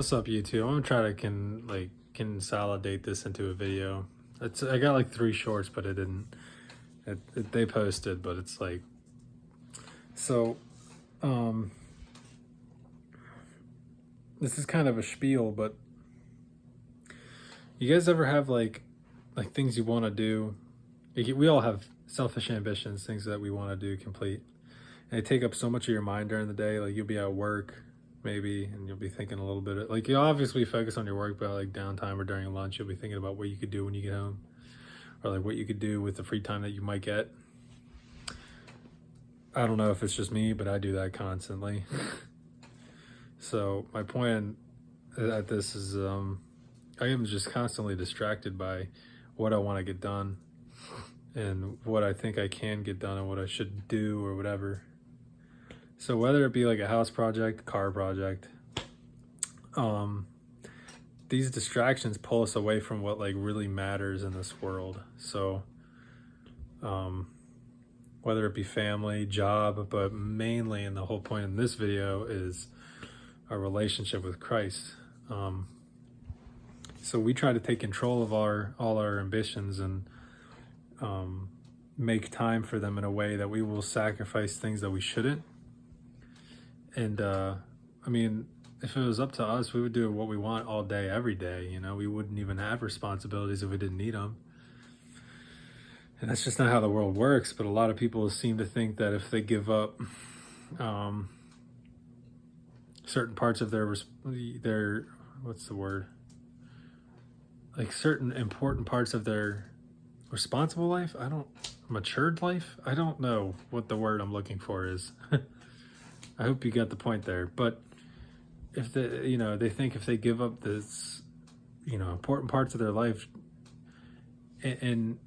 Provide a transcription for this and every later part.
What's up, YouTube? I'm gonna try to consolidate this into a video. I got like 3 shorts, but it didn't. They posted, but it's like so. Um, this is kind of a spiel, but you guys ever have like things you want to do? We all have selfish ambitions, things that we want to do complete, and they take up so much of your mind during the day. Like you'll be at work maybe, and you'll be thinking a little bit like you obviously focus on your work, but like downtime or during lunch, you'll be thinking about what you could do when you get home, or like what you could do with the free time that you might get. I don't know if it's just me, but I do that constantly. So my point at this is I am just constantly distracted by what I want to get done and what I think I can get done and what I should do or whatever. So whether it be like a house project, car project, these distractions pull us away from what like really matters in this world. So whether it be family, job, but mainly, and the whole point in this video is our relationship with Christ. So we try to take control of all our ambitions and make time for them in a way that we will sacrifice things that we shouldn't. And I mean, if it was up to us, we would do what we want all day, every day. You know, we wouldn't even have responsibilities if we didn't need them. And that's just not how the world works. But a lot of people seem to think that if they give up certain parts of their what's the word? Like certain important parts of their responsible life. Matured life. I don't know what the word I'm looking for is. I hope you got the point there. But if they think if they give up this, important parts of their life in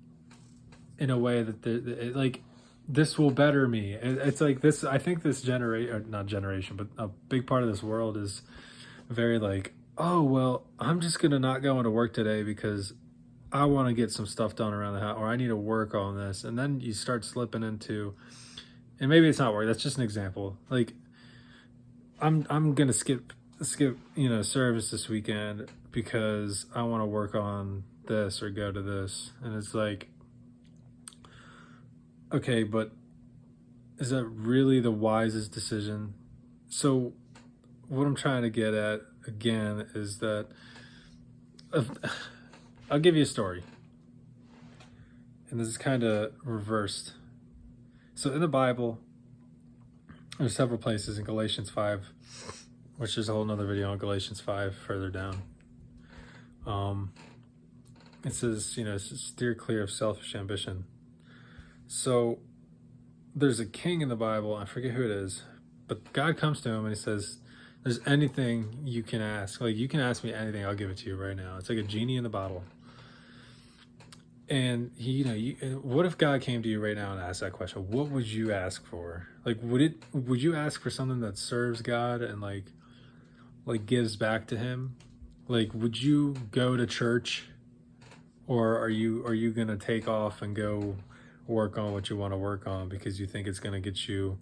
a way that like this will better me. It's like this. I think this not generation, but a big part of this world is very like, oh well, I'm just gonna not go into work today because I want to get some stuff done around the house, or I need to work on this, and then you start slipping into, and maybe it's not work. That's just an example. Like, I'm gonna skip service this weekend because I want to work on this or go to this, and it's like, okay, but is that really the wisest decision? So what I'm trying to get at again is that I'll give you a story. And this is kind of reversed. So in the Bible, there's several places in Galatians 5, which is a whole nother video on Galatians 5 further down. It says, steer clear of selfish ambition. So there's a king in the Bible, I forget who it is, but God comes to him and he says, there's anything you can ask. Like, you can ask me anything, I'll give it to you right now. It's like a genie in the bottle. And what if God came to you right now and asked that question? What would you ask for? Like, would you ask for something that serves God and like gives back to him? Like, would you go to church, or are you gonna take off and go work on what you want to work on because you think it's going to get you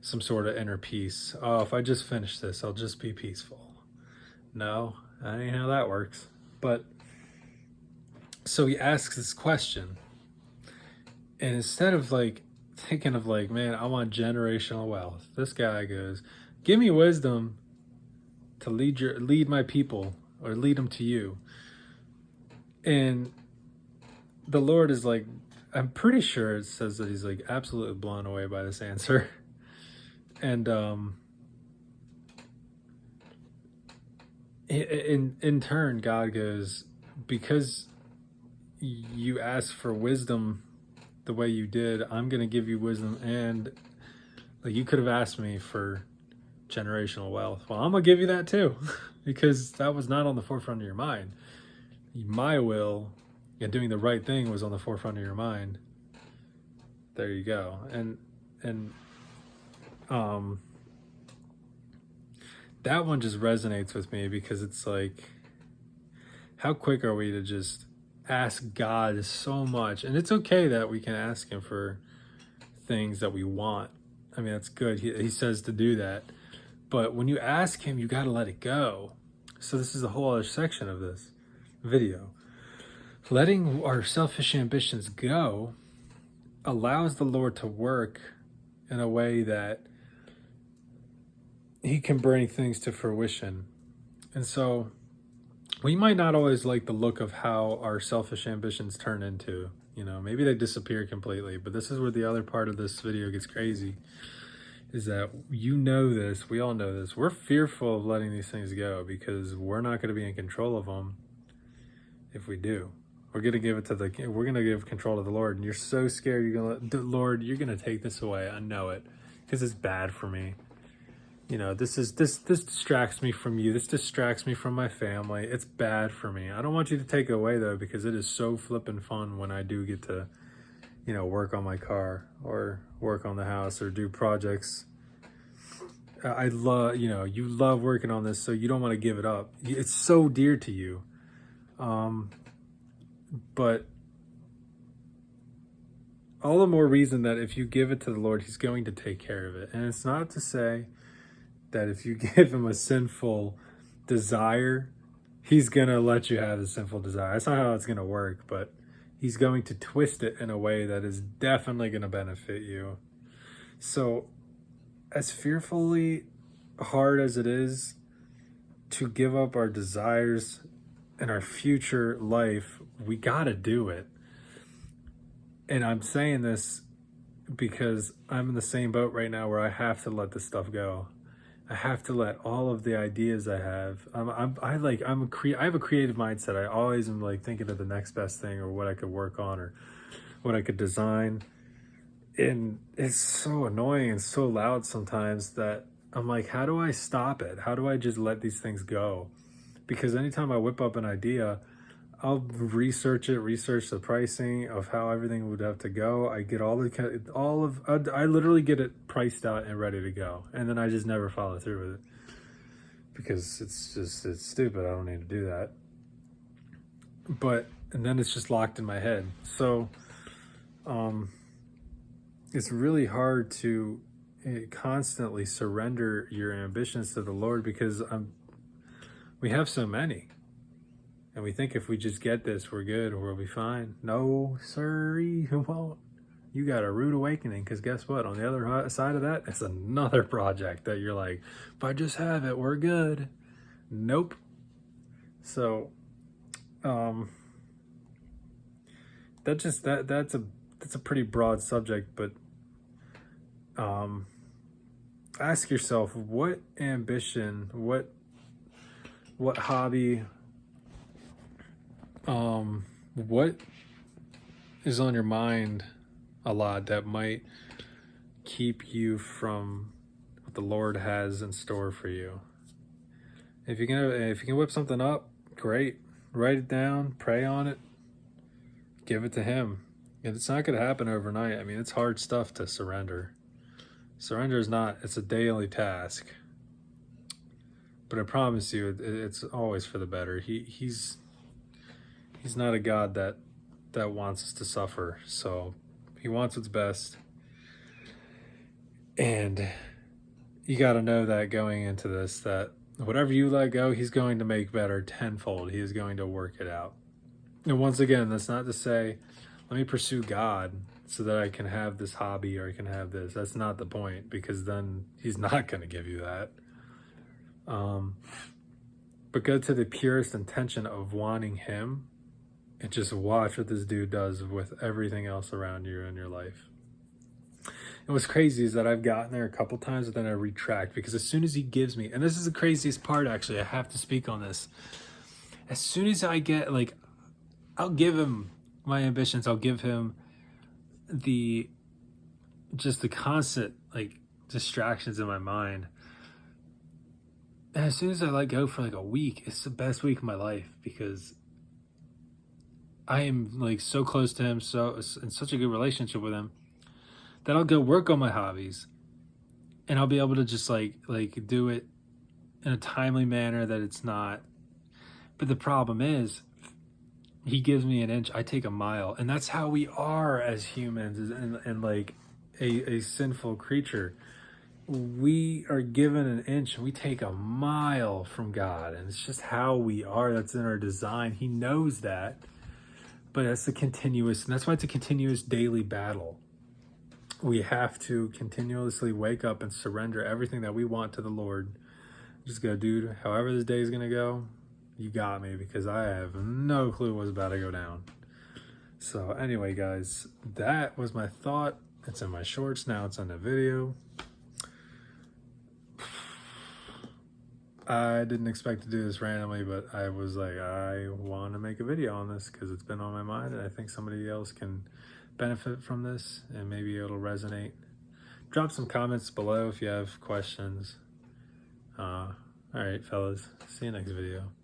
some sort of inner peace? Oh, if I just finish this, I'll just be peaceful. No, that ain't how that works. But so he asks this question, and instead of like thinking of like, man, I want generational wealth, this guy goes, give me wisdom to lead my people, or lead them to you. And the Lord is like, I'm pretty sure it says that he's like absolutely blown away by this answer. And in turn, God goes, because you asked for wisdom the way you did, I'm going to give you wisdom. And like, you could have asked me for generational wealth. Well, I'm going to give you that too, because that was not on the forefront of your mind. My will and doing the right thing was on the forefront of your mind. There you go. And that one just resonates with me, because it's like, how quick are we to just ask God so much? And it's okay that we can ask him for things that we want. I mean, that's good. He says to do that. But when you ask him, you got to let it go. So this is a whole other section of this video. Letting our selfish ambitions go allows the Lord to work in a way that he can bring things to fruition. And so we might not always like the look of how our selfish ambitions turn into, maybe they disappear completely, but this is where the other part of this video gets crazy, is that this, we all know this, we're fearful of letting these things go because we're not going to be in control of them. If we do, we're going to give control to the Lord, and you're so scared Lord, you're going to take this away. I know it, because it's bad for me. This distracts me from you. This distracts me from my family. It's bad for me. I don't want you to take it away, though, because it is so flippin' fun when I do get to, work on my car or work on the house or do projects. I love, you love working on this, so you don't want to give it up. It's so dear to you. But all the more reason that if you give it to the Lord, he's going to take care of it. And it's not to say that if you give him a sinful desire, he's going to let you have the sinful desire. That's not how it's going to work, but he's going to twist it in a way that is definitely going to benefit you. So as fearfully hard as it is to give up our desires and our future life, we got to do it. And I'm saying this because I'm in the same boat right now where I have to let this stuff go. I have to let all of the ideas I have. I have a creative mindset. I always am like thinking of the next best thing, or what I could work on, or what I could design. And it's so annoying and so loud sometimes that I'm like, how do I stop it? How do I just let these things go? Because anytime I whip up an idea, I'll research the pricing of how everything would have to go. I get I literally get it priced out and ready to go. And then I just never follow through with it because it's stupid. I don't need to do that. And then it's just locked in my head. So, it's really hard to constantly surrender your ambitions to the Lord because we have so many. And we think if we just get this, we're good, or we'll be fine. No, sirree, you won't. You got a rude awakening, because guess what? On the other side of that, it's another project that you're like, if I just have it, we're good. Nope. So, that's a pretty broad subject, but ask yourself, what ambition, what hobby, what is on your mind a lot that might keep you from what the Lord has in store for you? If you can whip something up, great. Write it down, pray on it, give it to him. And it's not going to happen overnight. I mean, it's hard stuff to surrender. Surrender is not, it's a daily task. But I promise you, it's always for the better. He's not a God that wants us to suffer. So he wants what's best. And you got to know that going into this, that whatever you let go, he's going to make better tenfold. He is going to work it out. And once again, that's not to say, let me pursue God so that I can have this hobby or I can have this. That's not the point, because then he's not going to give you that. But go to the purest intention of wanting him and just watch what this dude does with everything else around you in your life. And what's crazy is that I've gotten there a couple times, but then I retract, because as soon as he gives me, and this is the craziest part, actually, I have to speak on this. As soon as I get, I'll give him my ambitions. I'll give him the constant, distractions in my mind. And as soon as I let go for a week, it's the best week of my life, because I am so close to him, so in such a good relationship with him, that I'll go work on my hobbies, and I'll be able to just do it in a timely manner that it's not. But the problem is, he gives me an inch, I take a mile, and that's how we are as humans, and a sinful creature. we are given an inch and we take a mile from God, and it's just how we are. That's in our design. He knows that, but that's and that's why it's a continuous daily battle. We have to continuously wake up and surrender everything that we want to the Lord. Just go, dude, however this day is going to go, you got me, because I have no clue what's about to go down. So anyway, guys, that was my thought. It's in my shorts now. It's on the video. I didn't expect to do this randomly, but I was like, I want to make a video on this because it's been on my mind, and I think somebody else can benefit from this, and maybe it'll resonate. Drop some comments below if you have questions. All right, fellas. See you next video.